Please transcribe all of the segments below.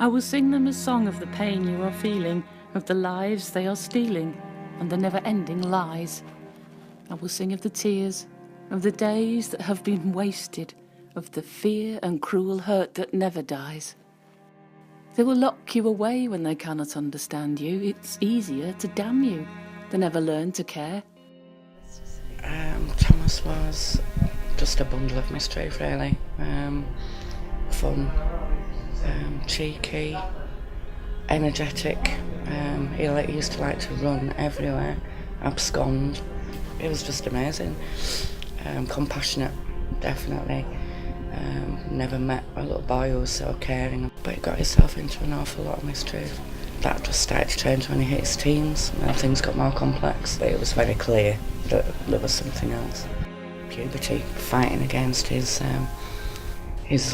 I will sing them a song of the pain you are feeling, of the lives they are stealing, and the never-ending lies. I will sing of the tears, of the days that have been wasted, of the fear and cruel hurt that never dies. They will lock you away when they cannot understand you. It's easier to damn you than ever learn to care. Thomas was just a bundle of mischief, really. Fun, cheeky, energetic. He used to like to run everywhere, abscond. It was just amazing. Compassionate, definitely. Never met a little boy who was so caring, but he got himself into an awful lot of mischief. That just started to change when he hit his teens, and things got more complex. But it was very clear that there was something else. Puberty, fighting against his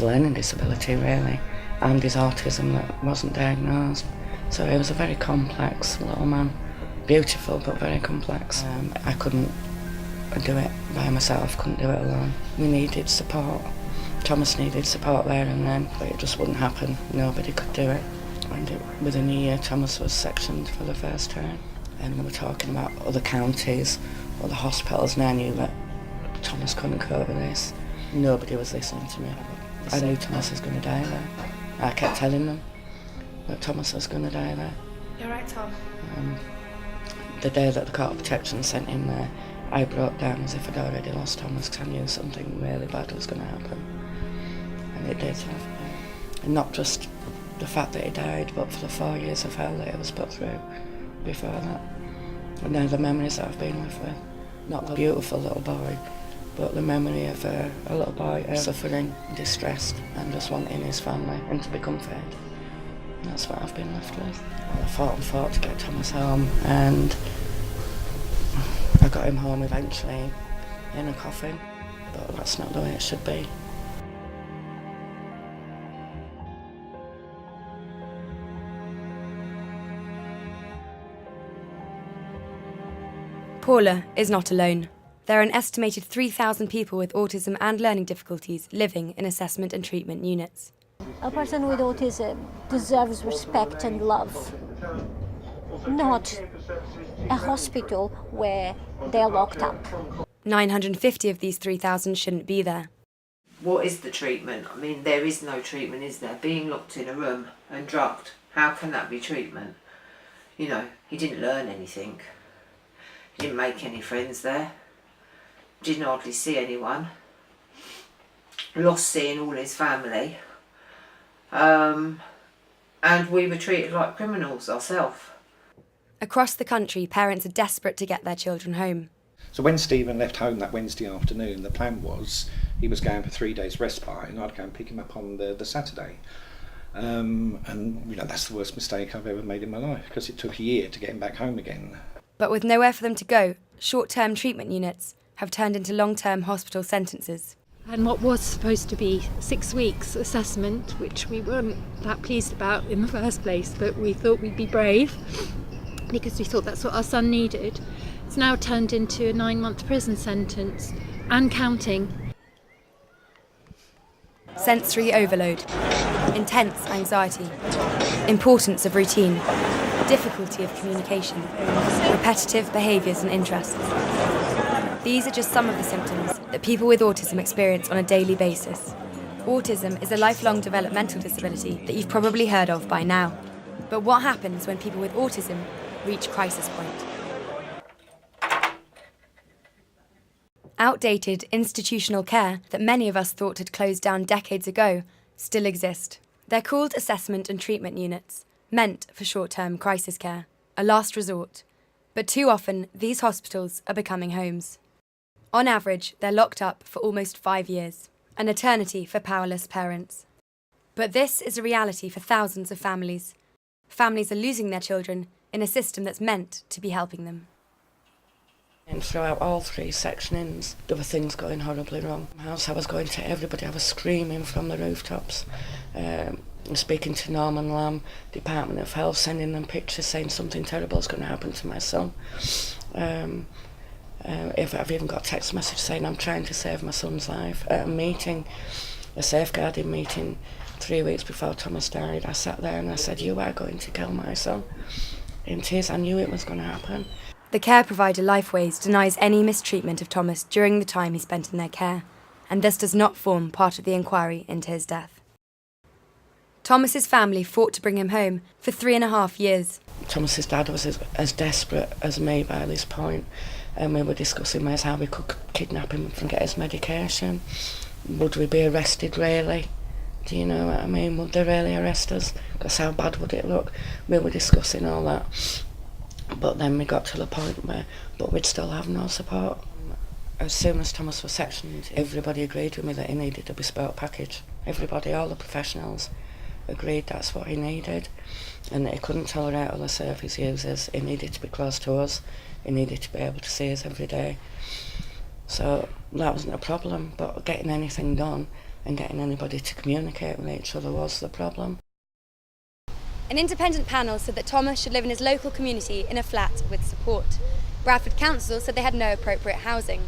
learning disability, really, and his autism that wasn't diagnosed. So he was a very complex little man. Beautiful, but very complex. I couldn't do it by myself, couldn't do it alone. We needed support. Thomas needed support there and then, but it just wouldn't happen. Nobody could do it. And within a year, Thomas was sectioned for the first time. And we were talking about other counties, other hospitals, and I knew that Thomas couldn't cope with this. Nobody was listening to me. I knew Thomas was going to die there. I kept telling them that Thomas was going to die there. You're right, Tom. The day that the Court of Protection sent him there, I broke down as if I'd already lost Thomas, because I knew something really bad was going to happen. And it did. And not just the fact that he died, but for the 4 years of hell that he was put through before that. And now the memories that I've been with. Not the beautiful little boy, but the memory of a little boy suffering, distressed, and just wanting his family and to be comforted. That's what I've been left with. Well, I fought and fought to get Thomas home, and I got him home eventually in a coffin, but that's not the way it should be. Paula is not alone. There are an estimated 3,000 people with autism and learning difficulties living in assessment and treatment units. A person with autism deserves respect and love, not a hospital where they're locked up. 950 of these 3,000 shouldn't be there. What is the treatment? I mean, there is no treatment, is there? Being locked in a room and drugged, how can that be treatment? You know, he didn't learn anything. He didn't make any friends there. Didn't hardly see anyone. Lost seeing all his family. And we were treated like criminals ourselves. Across the country, parents are desperate to get their children home. So when Stephen left home that Wednesday afternoon, the plan was he was going for 3 days respite, and I'd go and pick him up on the Saturday. And you know, that's the worst mistake I've ever made in my life, because it took a year to get him back home again. But with nowhere for them to go, short-term treatment units have turned into long-term hospital sentences. And what was supposed to be 6 weeks assessment, which we weren't that pleased about in the first place, but we thought we'd be brave because we thought that's what our son needed, it's now turned into a 9-month prison sentence and counting. Sensory overload, intense anxiety, importance of routine, difficulty of communication, repetitive behaviours and interests. These are just some of the symptoms that people with autism experience on a daily basis. Autism is a lifelong developmental disability that you've probably heard of by now. But what happens when people with autism reach crisis point? Outdated institutional care that many of us thought had closed down decades ago still exist. They're called assessment and treatment units, meant for short-term crisis care, a last resort. But too often, these hospitals are becoming homes. On average, they're locked up for almost 5 years, an eternity for powerless parents. But this is a reality for thousands of families. Families are losing their children in a system that's meant to be helping them. And throughout all 3 sectionings, there were things going horribly wrong. I was going to everybody, I was screaming from the rooftops. Speaking to Norman Lamb, Department of Health, sending them pictures saying something terrible is going to happen to my son. If I've even got a text message saying I'm trying to save my son's life. At a meeting, a safeguarding meeting, 3 weeks before Thomas died, I sat there and I said, "You are going to kill my son." In tears, I knew it was going to happen. The care provider Lifeways denies any mistreatment of Thomas during the time he spent in their care, and thus does not form part of the inquiry into his death. Thomas's family fought to bring him home for 3.5 years. Thomas's dad was as desperate as me by this point, and we were discussing ways how we could kidnap him and get his medication. Would we be arrested, really? Do you know what I mean? Would they really arrest us? Because how bad would it look? We were discussing all that. But then we got to the point where, but we'd still have no support. As soon as Thomas was sectioned, everybody agreed with me that he needed a bespoke package. Everybody, all the professionals, agreed that's what he needed, and that he couldn't tolerate other service users. He needed to be close to us. He needed to be able to see us every day. So that wasn't a problem, but getting anything done and getting anybody to communicate with each other was the problem. An independent panel said that Thomas should live in his local community in a flat with support. Bradford Council said they had no appropriate housing.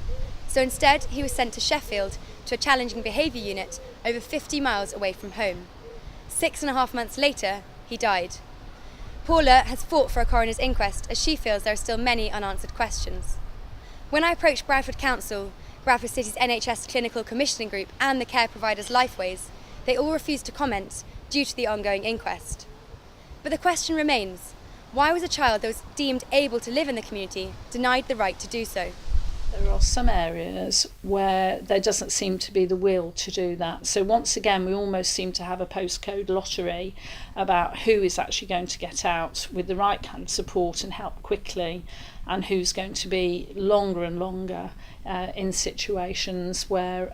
So instead, he was sent to Sheffield to a challenging behaviour unit over 50 miles away from home. 6.5 months later, he died. Paula has fought for a coroner's inquest as she feels there are still many unanswered questions. When I approached Bradford Council, Bradford City's NHS Clinical Commissioning Group and the care providers Lifeways, they all refused to comment due to the ongoing inquest. But the question remains, why was a child that was deemed able to live in the community denied the right to do so? There are some areas where there doesn't seem to be the will to do that. So once again, we almost seem to have a postcode lottery about who is actually going to get out with the right kind of support and help quickly, and who's going to be longer and longer in situations where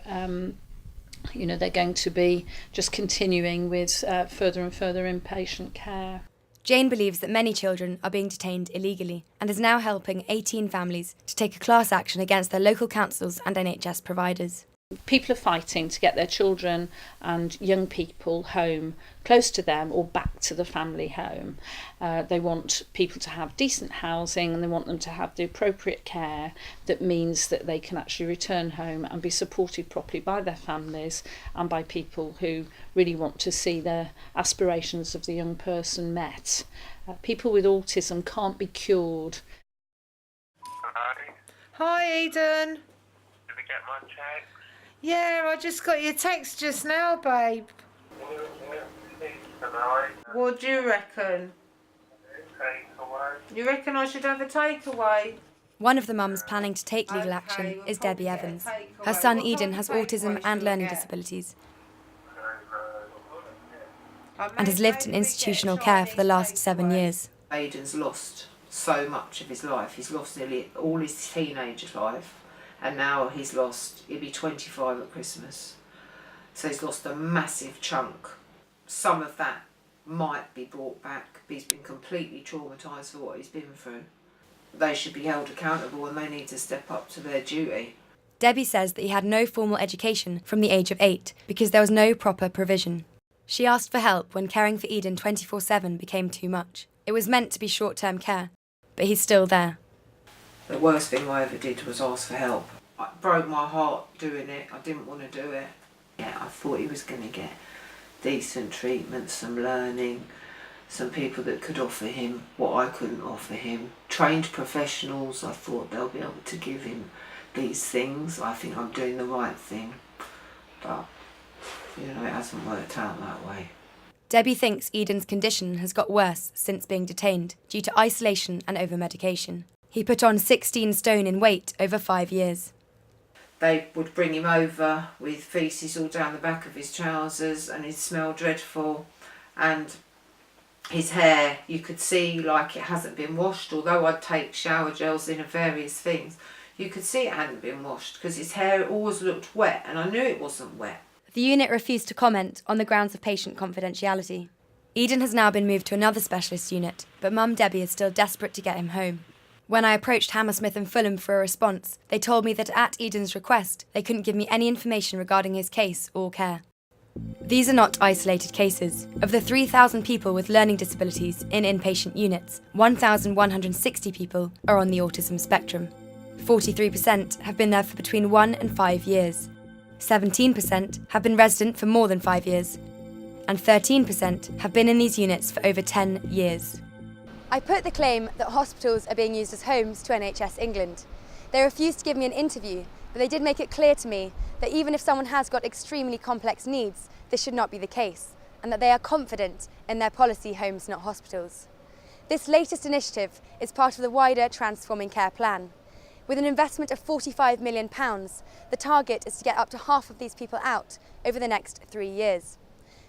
they're going to be just continuing with further and further inpatient care. Jane believes that many children are being detained illegally and is now helping 18 families to take a class action against their local councils and NHS providers. People are fighting to get their children and young people home, close to them or back to the family home. They want people to have decent housing, and they want them to have the appropriate care that means that they can actually return home and be supported properly by their families and by people who really want to see the aspirations of the young person met. People with autism can't be cured. Hi, Eden. Did we get my text? Yeah, I just got your text just now, babe. What do you reckon? You reckon I should have a takeaway? One of the mums planning to take legal action is Debbie Evans. Her son Eden has autism and learning disabilities and has lived in institutional care for the last 7 years. Aiden's lost so much of his life. He's lost nearly all his teenage life, and now he'll be 25 at Christmas. So he's lost a massive chunk. Some of that might be brought back, but he's been completely traumatised for what he's been through. They should be held accountable, and they need to step up to their duty. Debbie says that he had no formal education from the age of 8 because there was no proper provision. She asked for help when caring for Eden 24/7 became too much. It was meant to be short-term care, but he's still there. The worst thing I ever did was ask for help. It broke my heart doing it. I didn't want to do it. Yeah, I thought he was going to get decent treatment, some learning, some people that could offer him what I couldn't offer him. Trained professionals, I thought they'll be able to give him these things. I think I'm doing the right thing. But, it hasn't worked out that way. Debbie thinks Eden's condition has got worse since being detained due to isolation and over-medication. He put on 16 stone in weight over 5 years. They would bring him over with faeces all down the back of his trousers, and he'd smell dreadful. And his hair, you could see like it hasn't been washed. Although I'd take shower gels in and various things, you could see it hadn't been washed because his hair always looked wet, and I knew it wasn't wet. The unit refused to comment on the grounds of patient confidentiality. Eden has now been moved to another specialist unit, but Mum Debbie is still desperate to get him home. When I approached Hammersmith and Fulham for a response, they told me that at Eden's request, they couldn't give me any information regarding his case or care. These are not isolated cases. Of the 3,000 people with learning disabilities in inpatient units, 1,160 people are on the autism spectrum. 43% have been there for between 1 and 5 years. 17% have been resident for more than 5 years. and 13% have been in these units for over 10 years. I put the claim that hospitals are being used as homes to NHS England. They refused to give me an interview, but they did make it clear to me that even if someone has got extremely complex needs, this should not be the case, and that they are confident in their policy homes, not hospitals. This latest initiative is part of the wider Transforming Care plan. With an investment of £45 million, the target is to get up to half of these people out over the next 3 years.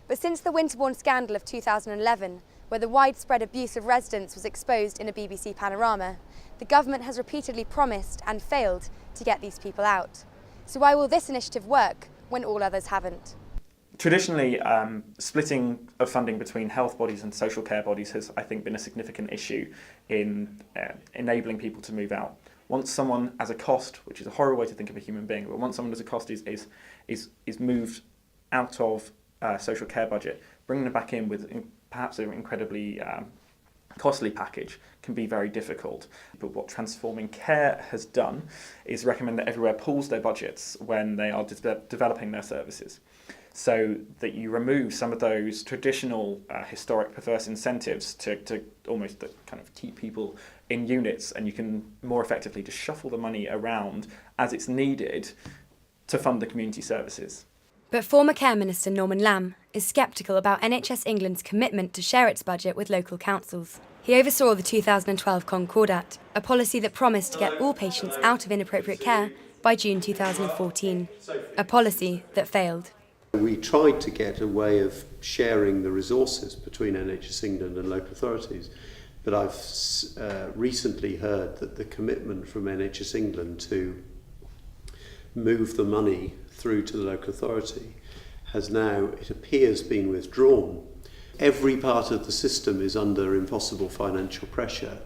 But since the Winterbourne scandal of 2011, where the widespread abuse of residents was exposed in a BBC panorama, the government has repeatedly promised and failed to get these people out. So why will this initiative work when all others haven't? Traditionally, splitting of funding between health bodies and social care bodies has, I think, been a significant issue in enabling people to move out. Once someone as a cost, which is a horrible way to think of a human being, but once someone as a cost is moved out of social care budget, bringing them back in with perhaps an incredibly costly package can be very difficult. But what Transforming Care has done is recommend that Everywhere pools their budgets when they are developing their services, so that you remove some of those traditional historic perverse incentives to almost kind of keep people in units, and you can more effectively just shuffle the money around as it's needed to fund the community services. But former Care Minister Norman Lamb is sceptical about NHS England's commitment to share its budget with local councils. He oversaw the 2012 Concordat, a policy that promised to get all patients out of inappropriate care by June 2014, a policy that failed. We tried to get a way of sharing the resources between NHS England and local authorities, but I've recently heard that the commitment from NHS England to move the money through to the local authority has now, it appears, been withdrawn. Every part of the system is under impossible financial pressure.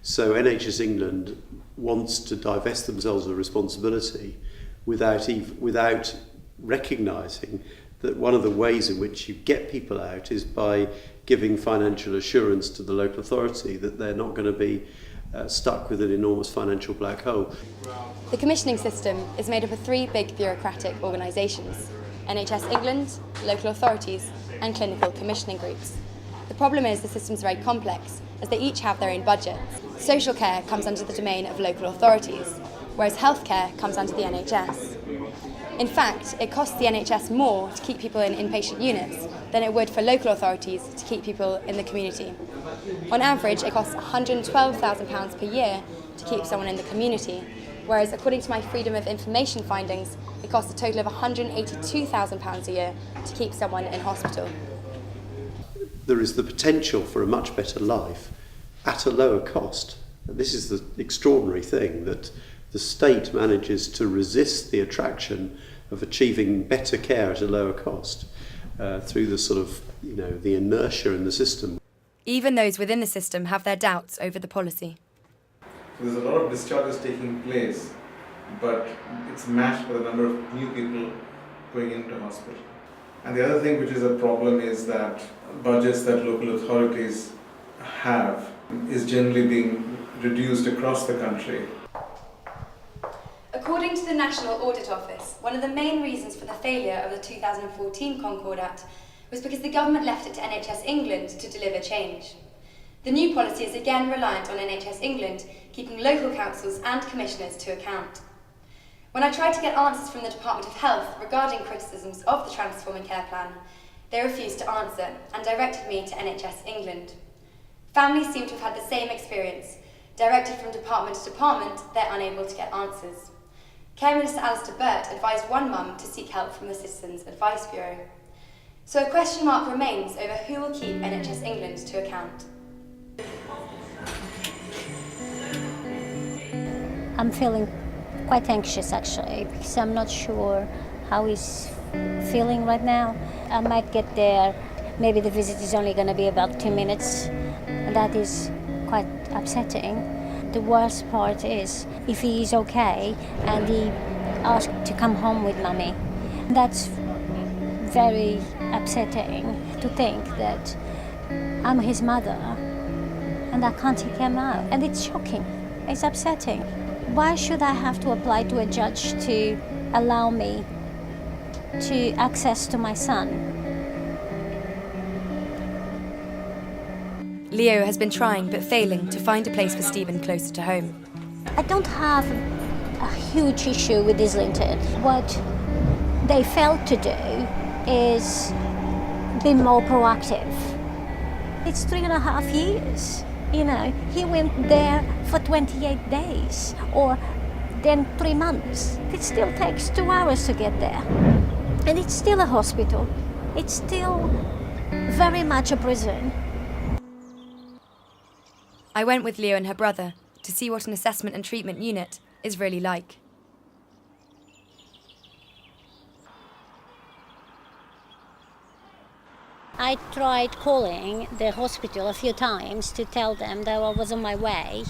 So NHS England wants to divest themselves of responsibility without recognising that one of the ways in which you get people out is by giving financial assurance to the local authority that they're not going to be stuck with an enormous financial black hole. The commissioning system is made up of 3 big bureaucratic organisations: NHS England, local authorities and clinical commissioning groups. The problem is the system's very complex, as they each have their own budgets. Social care comes under the domain of local authorities, whereas healthcare comes under the NHS. In fact, it costs the NHS more to keep people in inpatient units than it would for local authorities to keep people in the community. On average, it costs £112,000 per year to keep someone in the community, whereas according to my Freedom of Information findings, it costs a total of £182,000 a year to keep someone in hospital. There is the potential for a much better life at a lower cost. This is the extraordinary thing, that the state manages to resist the attraction of achieving better care at a lower cost through the sort of, the inertia in the system. Even those within the system have their doubts over the policy. There's a lot of discharges taking place, but it's matched by the number of new people going into hospital. And the other thing which is a problem is that budgets that local authorities have is generally being reduced across the country. According to the National Audit Office, one of the main reasons for the failure of the 2014 Concordat was because the government left it to NHS England to deliver change. The new policy is again reliant on NHS England keeping local councils and commissioners to account. When I tried to get answers from the Department of Health regarding criticisms of the Transforming Care plan, they refused to answer and directed me to NHS England. Families seem to have had the same experience. Directed from department to department, they're unable to get answers. Care Minister Alistair Burt advised one mum to seek help from the Citizens Advice Bureau. So a question mark remains over who will keep NHS England to account. I'm feeling quite anxious actually, because I'm not sure how he's feeling right now. I might get there, maybe the visit is only going to be about 2 minutes, and that is quite upsetting. The worst part is if he is okay and he asked to come home with Mummy. That's very upsetting to think that I'm his mother and I can't take him out. And it's shocking, it's upsetting. Why should I have to apply to a judge to allow me to access to my son? Leo has been trying but failing to find a place for Stephen closer to home. I don't have a huge issue with Islington. What they failed to do is be more proactive. It's 3.5 years. You know, he went there for 28 days or then 3 months. It still takes 2 hours to get there. And it's still a hospital. It's still very much a prison. I went with Leo and her brother to see what an assessment and treatment unit is really like. I tried calling the hospital a few times to tell them that I was on my way.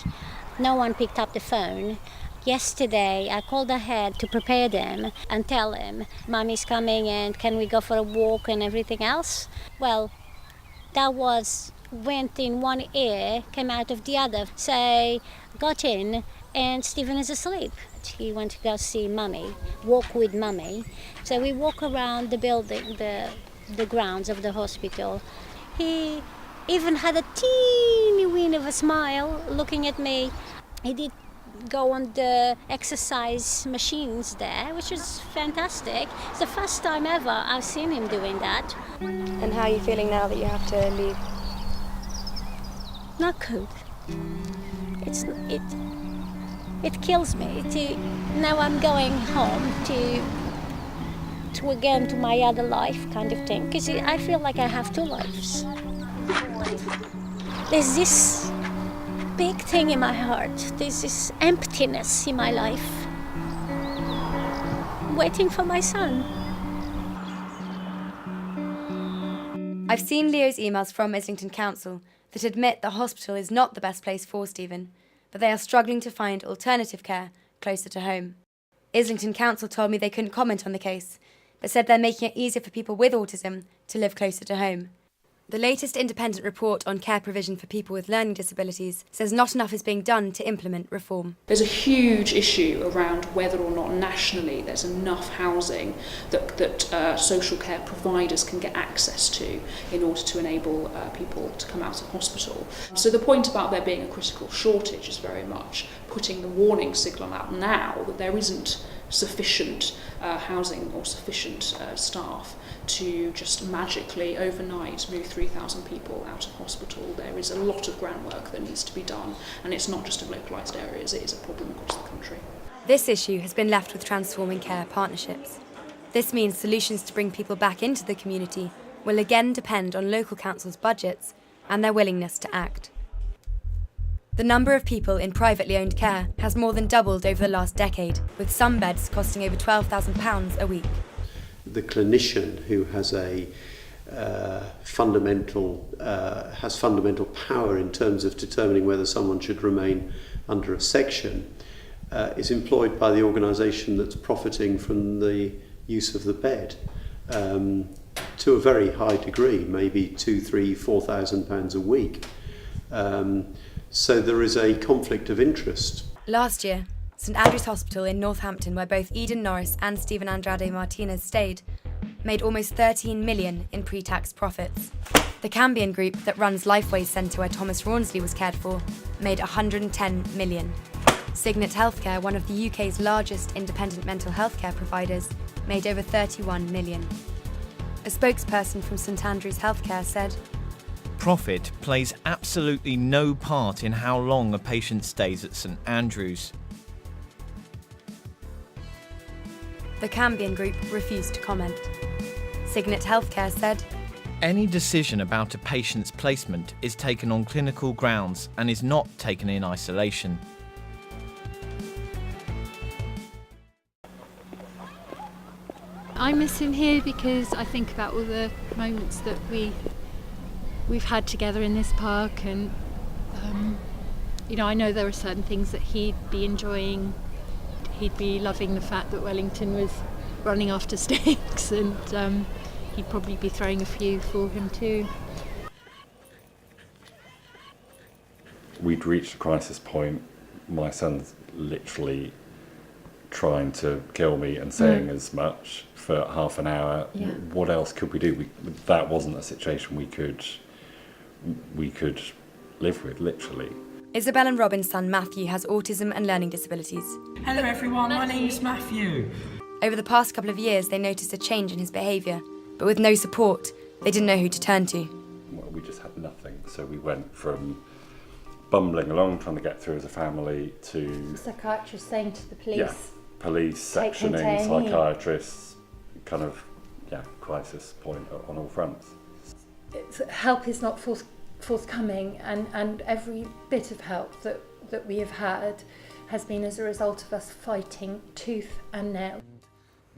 No one picked up the phone. Yesterday I called ahead to prepare them and tell them, Mommy's coming and can we go for a walk and everything else? Well, that went in one ear, came out of the other. So I got in and Stephen is asleep. He went to go see Mummy, walk with Mummy. So we walk around the building, the grounds of the hospital. He even had a teeny weeny of a smile looking at me. He did go on the exercise machines there, which was fantastic. It's the first time ever I've seen him doing that. And how are you feeling now that you have to leave? Not good. It kills me. Now I'm going home to again to my other life kind of thing, because I feel like I have 2 lives. There's this big thing in my heart. There's this emptiness in my life, waiting for my son. I've seen Leo's emails from Islington Council that admit the hospital is not the best place for Stephen, but they are struggling to find alternative care closer to home. Islington Council told me they couldn't comment on the case, but said they're making it easier for people with autism to live closer to home. The latest independent report on care provision for people with learning disabilities says not enough is being done to implement reform. There's a huge issue around whether or not nationally there's enough housing that social care providers can get access to in order to enable people to come out of hospital. So the point about there being a critical shortage is very much putting the warning signal out now that there isn't sufficient housing or sufficient staff to just magically overnight move 3,000 people out of hospital. There is a lot of groundwork that needs to be done, and it's not just in localised areas, it is a problem across the country. This issue has been left with Transforming Care partnerships. This means solutions to bring people back into the community will again depend on local councils' budgets and their willingness to act. The number of people in privately owned care has more than doubled over the last decade, with some beds costing over £12,000 a week. The clinician who has fundamental power in terms of determining whether someone should remain under a section is employed by the organisation that's profiting from the use of the bed to a very high degree, maybe £2,000, £3,000, £4,000 a week. So there is a conflict of interest. Last year, St Andrew's Hospital in Northampton, where both Eden Norris and Stephen Andrade Martinez stayed, made almost $13 million in pre-tax profits. The Cambion Group that runs Lifeways Centre, where Thomas Rawnsley was cared for, made $110 million. Signet Healthcare, one of the UK's largest independent mental health care providers, made over $31 million. A spokesperson from St Andrew's Healthcare said, "Profit plays absolutely no part in how long a patient stays at St Andrews." The Cambion Group refused to comment. Signet Healthcare said, "Any decision about a patient's placement is taken on clinical grounds and is not taken in isolation." I miss him here because I think about all the moments that we've had together in this park, and I know there are certain things that he'd be enjoying. He'd be loving the fact that Wellington was running after stakes, and he'd probably be throwing a few for him too. We'd reached a crisis point. My son's literally trying to kill me and saying as much for half an hour. What else could we do? That wasn't a situation we could live with, literally. Isabel and Robin's son Matthew has autism and learning disabilities. Hello everyone, my name's Matthew. Over the past couple of years, they noticed a change in his behaviour, but with no support, they didn't know who to turn to. Well, we just had nothing, so we went from bumbling along, trying to get through as a family, to Psychiatrists saying to the police, police Take him to sectioning, A&E. psychiatrists, kind of, crisis point on all fronts. help is not forthcoming, and every bit of help that we have had has been as a result of us fighting tooth and nail.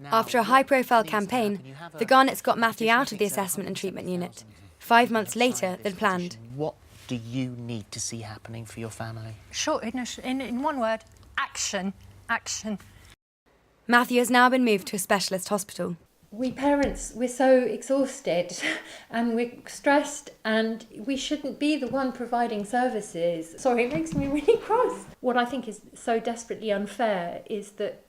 After a high-profile campaign, the Garnets got Matthew out of the assessment and treatment unit, 5 months later than planned. What do you need to see happening for your family? Short, in one word, action, action. Matthew has now been moved to a specialist hospital. We parents, we're so exhausted and we're stressed, and we shouldn't be the one providing services. Sorry, it makes me really cross. What I think is so desperately unfair is that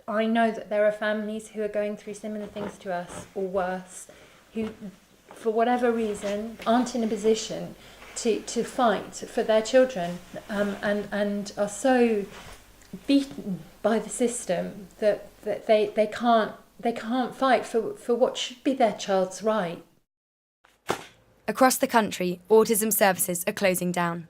I know that there are families who are going through similar things to us, or worse, who, for whatever reason, aren't in a position to fight for their children, and are so beaten by the system that they can't fight for what should be their child's right. Across the country, autism services are closing down.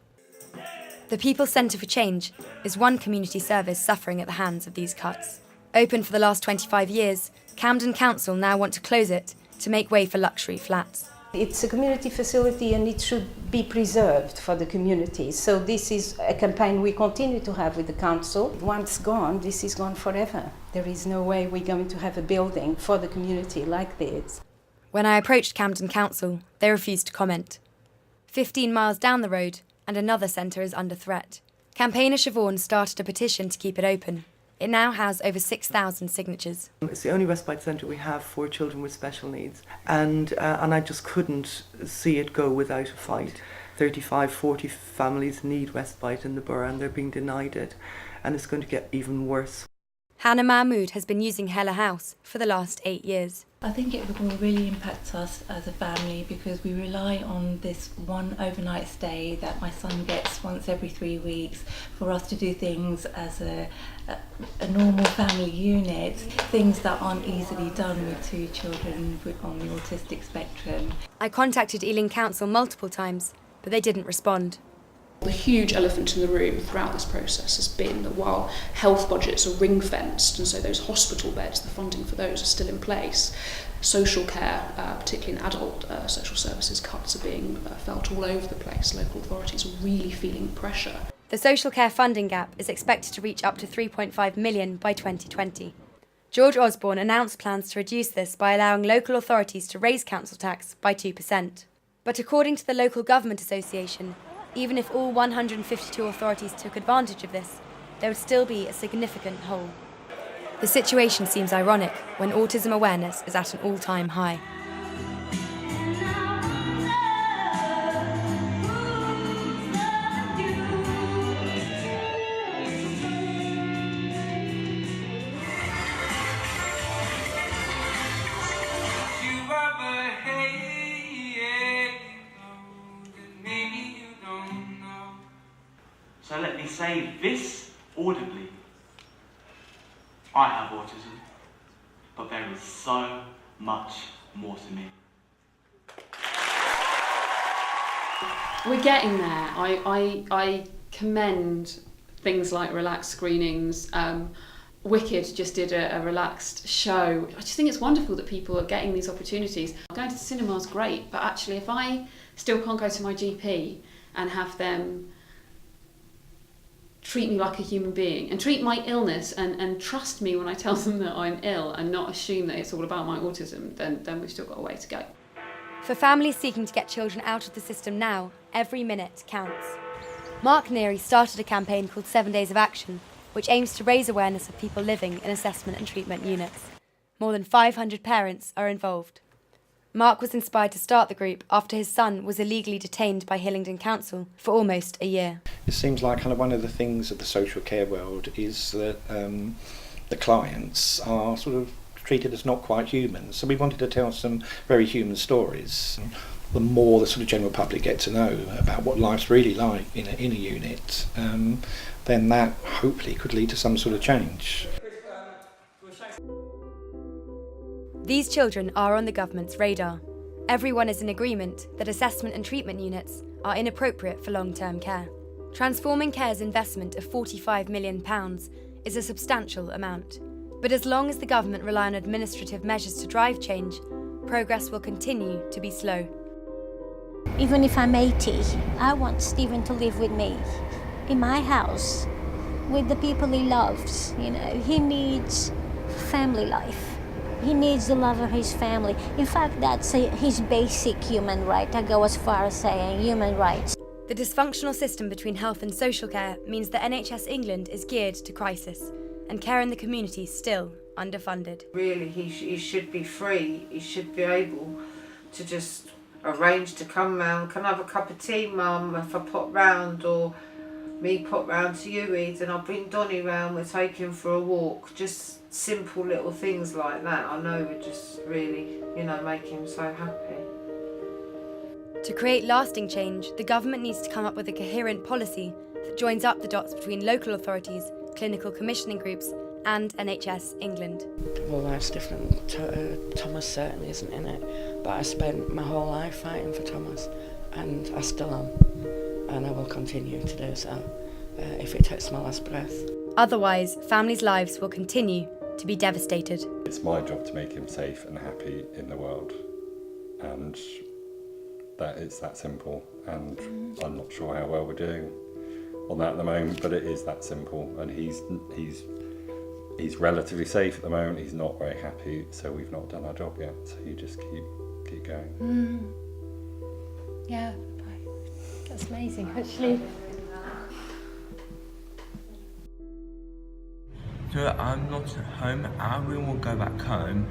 The People's Centre for Change is one community service suffering at the hands of these cuts. Open for the last 25 years, Camden Council now want to close it to make way for luxury flats. It's a community facility and it should be preserved for the community. So this is a campaign we continue to have with the council. Once gone, this is gone forever. There is no way we're going to have a building for the community like this. When I approached Camden Council, they refused to comment. 15 miles down the road, and another centre is under threat. Campaigner Siobhan started a petition to keep it open. It now has over 6,000 signatures. It's the only respite centre we have for children with special needs, and I just couldn't see it go without a fight. 35, 40 families need respite in the borough and they're being denied it, and it's going to get even worse. Hannah Mahmood has been using Hella House for the last 8 years. I think it will really impact us as a family because we rely on this one overnight stay that my son gets once every 3 weeks for us to do things as a normal family unit, things that aren't easily done with 2 children on the autistic spectrum. I contacted Ealing Council multiple times, but they didn't respond. The huge elephant in the room throughout this process has been that while health budgets are ring-fenced, and so those hospital beds, the funding for those are still in place, social care, particularly in adult social services, cuts are being felt all over the place. Local authorities are really feeling pressure. The social care funding gap is expected to reach up to £3.5 million by 2020. George Osborne announced plans to reduce this by allowing local authorities to raise council tax by 2%. But according to the Local Government Association, even if all 152 authorities took advantage of this, there would still be a significant hole. The situation seems ironic when autism awareness is at an all-time high. So let me say this audibly. I have autism, but there is so much more to me. We're getting there. I commend things like relaxed screenings. Wicked just did a relaxed show. I just think it's wonderful that people are getting these opportunities. Going to the cinema is great, but actually if I still can't go to my GP and have them treat me like a human being and treat my illness and trust me when I tell them that I'm ill and not assume that it's all about my autism, then we've still got a way to go. For families seeking to get children out of the system now, every minute counts. Mark Neary started a campaign called 7 Days of Action, which aims to raise awareness of people living in assessment and treatment units. More than 500 parents are involved. Mark was inspired to start the group after his son was illegally detained by Hillingdon Council for almost a year. It seems like kind of one of the things of the social care world is that the clients are sort of treated as not quite human. So we wanted to tell some very human stories. the more the sort of general public get to know about what life's really like in a unit, then that hopefully could lead to some sort of change. These children are on the government's radar. Everyone is in agreement that assessment and treatment units are inappropriate for long-term care. Transforming Care's investment of £45 million is a substantial amount. But as long as the government rely on administrative measures to drive change, progress will continue to be slow. Even if I'm 80, I want Stephen to live with me in my house with the people he loves. You know, he needs family life. He needs the love of his family. In fact, that's his basic human right. I go as far as saying human rights. The dysfunctional system between health and social care means that NHS England is geared to crisis, and care in the community still underfunded. Really, he should be free. He should be able to just arrange to come round. Can I have a cup of tea, Mum, if I pop round, or me pop round to you, Ed, and I'll bring Donnie round, we'll take him for a walk. Just simple little things like that, I know, would just really, make him so happy. To create lasting change, the government needs to come up with a coherent policy that joins up the dots between local authorities, clinical commissioning groups, and NHS England. Well, life's different. Thomas certainly isn't in it, but I spent my whole life fighting for Thomas, and I still am, and I will continue to do so if it takes my last breath. Otherwise, families' lives will continue to be devastated. It's my job to make him safe and happy in the world, and that it's that simple, and I'm not sure how well we're doing on that at the moment, but it is that simple, and he's relatively safe at the moment. He's not very happy, so we've not done our job yet, so you just keep going. Yeah, that's amazing actually. So I'm not at home, I will go back home.